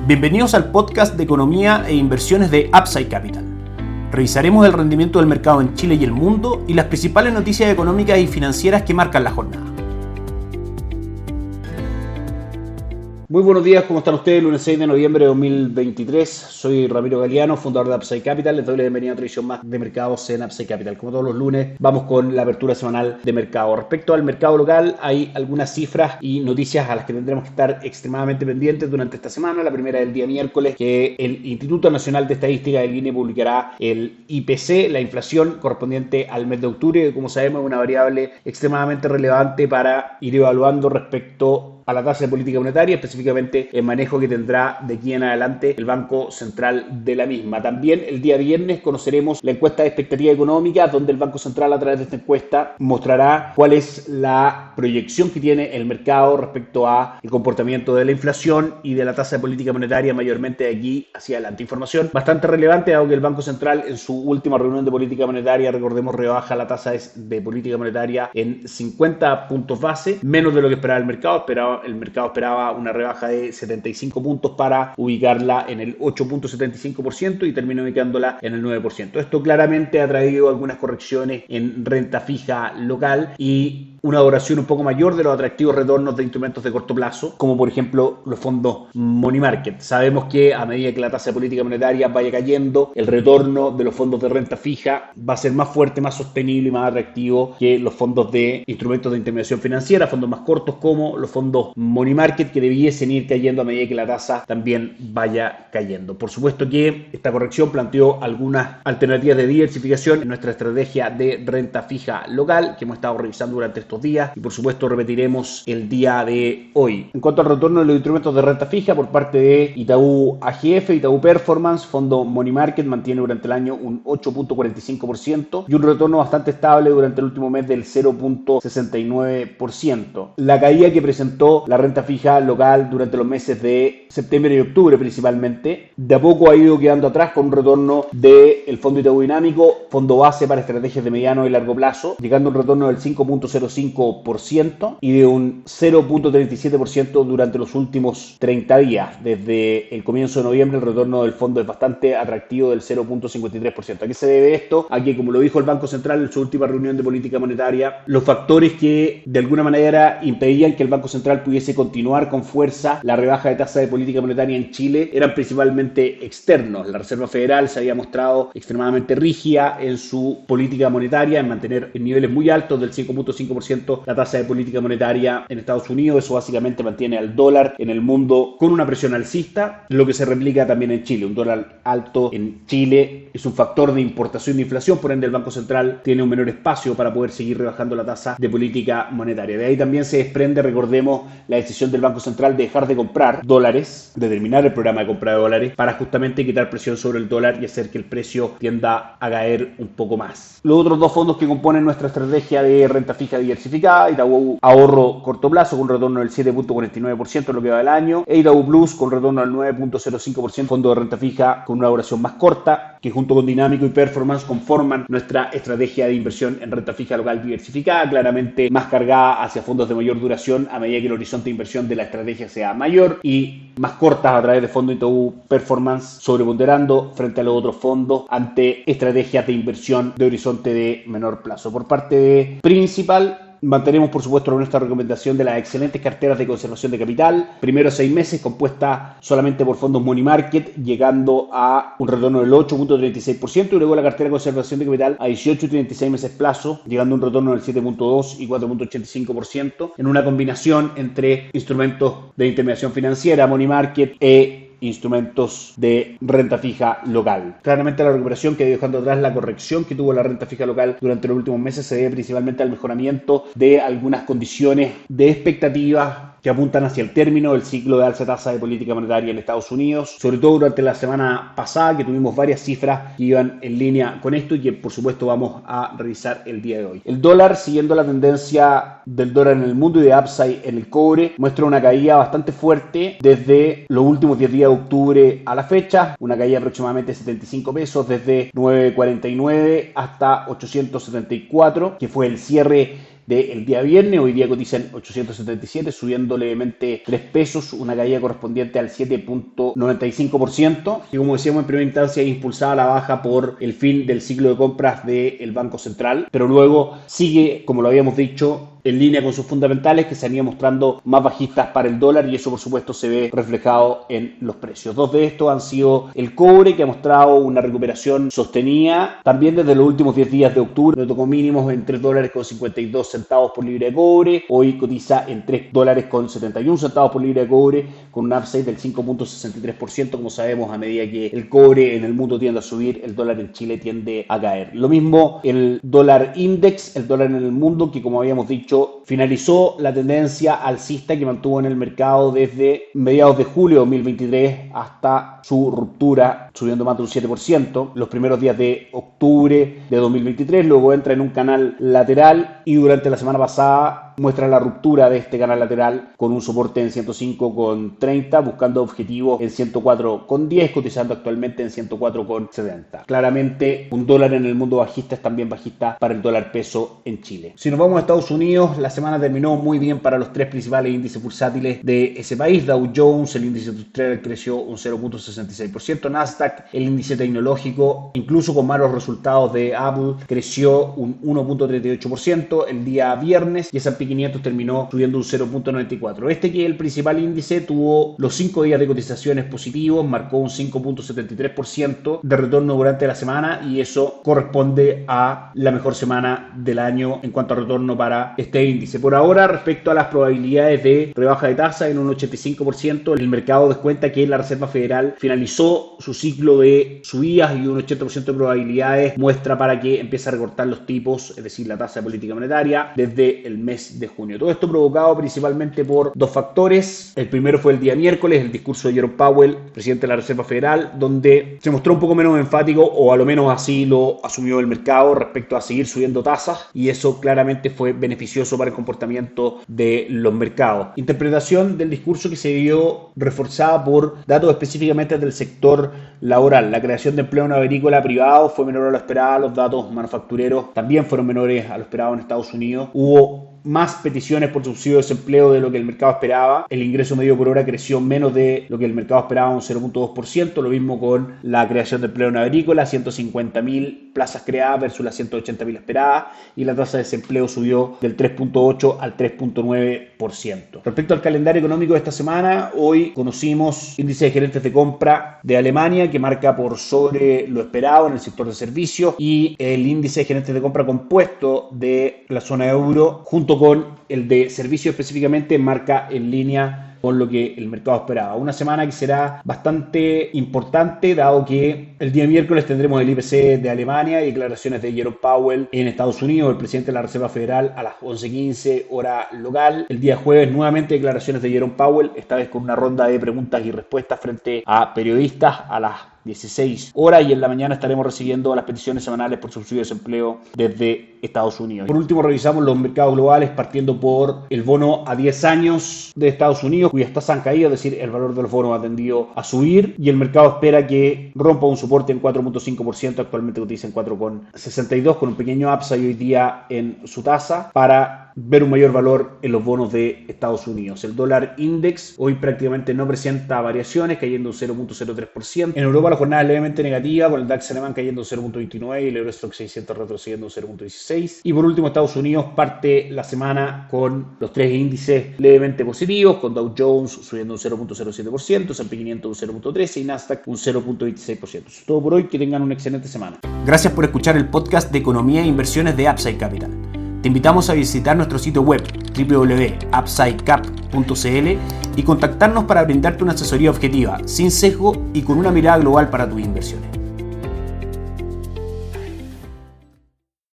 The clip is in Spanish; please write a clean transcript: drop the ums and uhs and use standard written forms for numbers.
Bienvenidos al podcast de economía e inversiones de Upside Capital. Revisaremos el rendimiento del mercado en Chile y el mundo y las principales noticias económicas y financieras que marcan la jornada. Muy buenos días, ¿cómo están ustedes? Lunes 6 de noviembre de 2023. Soy Ramiro Galeano, fundador de Upside Capital. Les doy la bienvenida a otra edición más de mercados en Upside Capital. Como todos los lunes, vamos con la apertura semanal de mercado. Respecto al mercado local, hay algunas cifras y noticias a las que tendremos que estar extremadamente pendientes durante esta semana. La primera del día miércoles, que el Instituto Nacional de Estadística del INE publicará el IPC, la inflación correspondiente al mes de octubre, que como sabemos es una variable extremadamente relevante para ir evaluando respecto a la tasa de política monetaria, específicamente el manejo que tendrá de aquí en adelante el Banco Central de la misma. También el día viernes conoceremos la encuesta de expectativa económica, donde el Banco Central a través de esta encuesta mostrará cuál es la proyección que tiene el mercado respecto a el comportamiento de la inflación y de la tasa de política monetaria mayormente de aquí hacia adelante. Información bastante relevante, dado que el Banco Central en su última reunión de política monetaria, recordemos, rebaja la tasa de política monetaria en 50 puntos base, menos de lo que esperaba el mercado. El mercado esperaba una rebaja de 75 puntos para ubicarla en el 8.75% y terminó ubicándola en el 9%. Esto claramente ha traído algunas correcciones en renta fija local y una duración un poco mayor de los atractivos retornos de instrumentos de corto plazo, como por ejemplo los fondos money market. Sabemos que a medida que la tasa de política monetaria vaya cayendo, el retorno de los fondos de renta fija va a ser más fuerte, más sostenible y más atractivo que los fondos de instrumentos de intermediación financiera, fondos más cortos como los fondos money market, que debiesen ir cayendo a medida que la tasa también vaya cayendo. Por supuesto que esta corrección planteó algunas alternativas de diversificación en nuestra estrategia de renta fija local que hemos estado revisando durante estos días y por supuesto repetiremos el día de hoy. En cuanto al retorno de los instrumentos de renta fija por parte de Itaú AGF, Itaú Performance, fondo money market, mantiene durante el año un 8.45% y un retorno bastante estable durante el último mes del 0.69%. La caída que presentó la renta fija local durante los meses de septiembre y octubre principalmente, de a poco ha ido quedando atrás con un retorno del fondo Itaú Dinámico, fondo base para estrategias de mediano y largo plazo, llegando a un retorno del 5.05% y de un 0.37% durante los últimos 30 días. Desde el comienzo de noviembre el retorno del fondo es bastante atractivo del 0.53%. ¿A qué se debe esto? A que, como lo dijo el Banco Central en su última reunión de política monetaria, los factores que de alguna manera impedían que el Banco Central pudiese continuar con fuerza la rebaja de tasa de política monetaria en Chile eran principalmente externos. La Reserva Federal se había mostrado extremadamente rígida en su política monetaria, en mantener en niveles muy altos del 5.5% la tasa de política monetaria en Estados Unidos. Eso básicamente mantiene al dólar en el mundo con una presión alcista, lo que se replica también en Chile. Un dólar alto en Chile es un factor de importación de inflación, por ende el Banco Central tiene un menor espacio para poder seguir rebajando la tasa de política monetaria. De ahí también se desprende, recordemos, la decisión del Banco Central de dejar de comprar dólares, de terminar el programa de compra de dólares para justamente quitar presión sobre el dólar y hacer que el precio tienda a caer un poco más. Los otros dos fondos que componen nuestra estrategia de renta fija diversificada, Itaú Ahorro corto plazo con un retorno del 7.49% en lo que va del año, e Itaú Plus con retorno del 9.05%, fondo de renta fija con una duración más corta, que junto con Dinámico y Performance conforman nuestra estrategia de inversión en renta fija local diversificada, claramente más cargada hacia fondos de mayor duración a medida que el horizonte de inversión de la estrategia sea mayor, y más cortas a través de fondo Itaú Performance, sobreponderando frente a los otros fondos ante estrategias de inversión de horizonte de menor plazo. Por parte de Principal, mantenemos por supuesto nuestra recomendación de las excelentes carteras de conservación de capital, primero 6 meses compuesta solamente por fondos money market, llegando a un retorno del 8.36%, y luego la cartera de conservación de capital a 18 y 36 meses plazo, llegando a un retorno del 7.2 y 4.85%, en una combinación entre instrumentos de intermediación financiera, money market instrumentos de renta fija local. Claramente la recuperación que ha ido dejando atrás la corrección que tuvo la renta fija local durante los últimos meses se debe principalmente al mejoramiento de algunas condiciones de expectativas que apuntan hacia el término del ciclo de alza de tasa de política monetaria en Estados Unidos, sobre todo durante la semana pasada, que tuvimos varias cifras que iban en línea con esto y que por supuesto vamos a revisar el día de hoy. El dólar, siguiendo la tendencia del dólar en el mundo y de upside en el cobre, muestra una caída bastante fuerte desde los últimos 10 días de octubre a la fecha, una caída de aproximadamente 75 pesos desde 9.49 hasta 874, que fue el cierre del día viernes. Hoy día cotizan 877, subiendo levemente 3 pesos, una caída correspondiente al 7.95%, y como decíamos en primera instancia impulsada a la baja por el fin del ciclo de compras del Banco Central, pero luego sigue, como lo habíamos dicho, en línea con sus fundamentales, que se han ido mostrando más bajistas para el dólar, y eso por supuesto se ve reflejado en los precios. Dos de estos han sido el cobre, que ha mostrado una recuperación sostenida también desde los últimos 10 días de octubre, donde tocó mínimos en $3.52 por libra de cobre. Hoy cotiza en $3.71 por libra de cobre, con un upside del 5.63%. Como sabemos, a medida que el cobre en el mundo tiende a subir, el dólar en Chile tiende a caer. Lo mismo el dólar index, el dólar en el mundo, que como habíamos dicho, finalizó la tendencia alcista que mantuvo en el mercado desde mediados de julio de 2023 hasta su ruptura, subiendo más de un 7% los primeros días de octubre de 2023. Luego entra en un canal lateral y durante la semana pasada muestra la ruptura de este canal lateral con un soporte en 105,30, buscando objetivos en 104,10, cotizando actualmente en 104,70. Claramente, un dólar en el mundo bajista es también bajista para el dólar peso en Chile. Si nos vamos a Estados Unidos, la semana terminó muy bien para los tres principales índices bursátiles de ese país. Dow Jones, el índice industrial, creció un 0.66%. Nasdaq, el índice tecnológico, incluso con malos resultados de Apple, creció un 1.38% el día viernes, y S&P 500 terminó subiendo un 0.94%. Este, que es el principal índice, tuvo los 5 días de cotizaciones positivos, marcó un 5.73% de retorno durante la semana, y eso corresponde a la mejor semana del año en cuanto a retorno para este índice. Por ahora, respecto a las probabilidades de rebaja de tasa en un 85%, el mercado descuenta que la Reserva Federal finalizó su ciclo de subidas, y un 80% de probabilidades muestra para que empiece a recortar los tipos, es decir, la tasa de política monetaria, desde el mes de junio. Todo esto provocado principalmente por dos factores. El primero fue el día miércoles, el discurso de Jerome Powell, presidente de la Reserva Federal, donde se mostró un poco menos enfático, o a lo menos así lo asumió el mercado, respecto a seguir subiendo tasas, y eso claramente fue beneficioso para el comportamiento de los mercados. Interpretación del discurso que se vio reforzada por datos específicamente del sector laboral. La creación de empleo no agrícola privado fue menor a lo esperado, los datos manufactureros también fueron menores a lo esperado en Estados Unidos. Hubo más peticiones por subsidio de desempleo de lo que el mercado esperaba. El ingreso medio por hora creció menos de lo que el mercado esperaba, un 0.2%. Lo mismo con la creación de empleo no agrícola, 150.000 plazas creadas versus las 180.000 esperadas, y la tasa de desempleo subió del 3.8 al 3.9%. Respecto al calendario económico de esta semana, hoy conocimos índice de gerentes de compra de Alemania, que marca por sobre lo esperado en el sector de servicios, y el índice de gerentes de compra compuesto de la zona euro, junto con el de servicios específicamente, marca en línea con lo que el mercado esperaba. Una semana que será bastante importante, dado que el día miércoles tendremos el IPC de Alemania y declaraciones de Jerome Powell en Estados Unidos, el presidente de la Reserva Federal, a las 11:15 hora local. El día jueves nuevamente declaraciones de Jerome Powell, esta vez con una ronda de preguntas y respuestas frente a periodistas a las 16 horas, y en la mañana estaremos recibiendo las peticiones semanales por subsidio de desempleo desde Estados Unidos. Por último, revisamos los mercados globales, partiendo por el bono a 10 años de Estados Unidos, cuyas tasas han caído, es decir, el valor de los bonos ha tendido a subir, y el mercado espera que rompa un soporte en 4.5%, actualmente cotiza en 4.62, con un pequeño upside hoy día en su tasa, para ver un mayor valor en los bonos de Estados Unidos. El dólar index hoy prácticamente no presenta variaciones, cayendo un 0.03%. En Europa la jornada es levemente negativa, con el DAX alemán cayendo un 0.29 y el Eurostoxx 600 retrocediendo un 0.16. Y por último, Estados Unidos parte la semana con los tres índices levemente positivos, con Dow Jones subiendo un 0.07%, S&P 500 un 0.13% y Nasdaq un 0.26%. Eso es todo por hoy, que tengan una excelente semana. Gracias por escuchar el podcast de Economía e Inversiones de Upside Capital. Te invitamos a visitar nuestro sitio web www.upsidecap.cl y contactarnos para brindarte una asesoría objetiva, sin sesgo y con una mirada global para tus inversiones.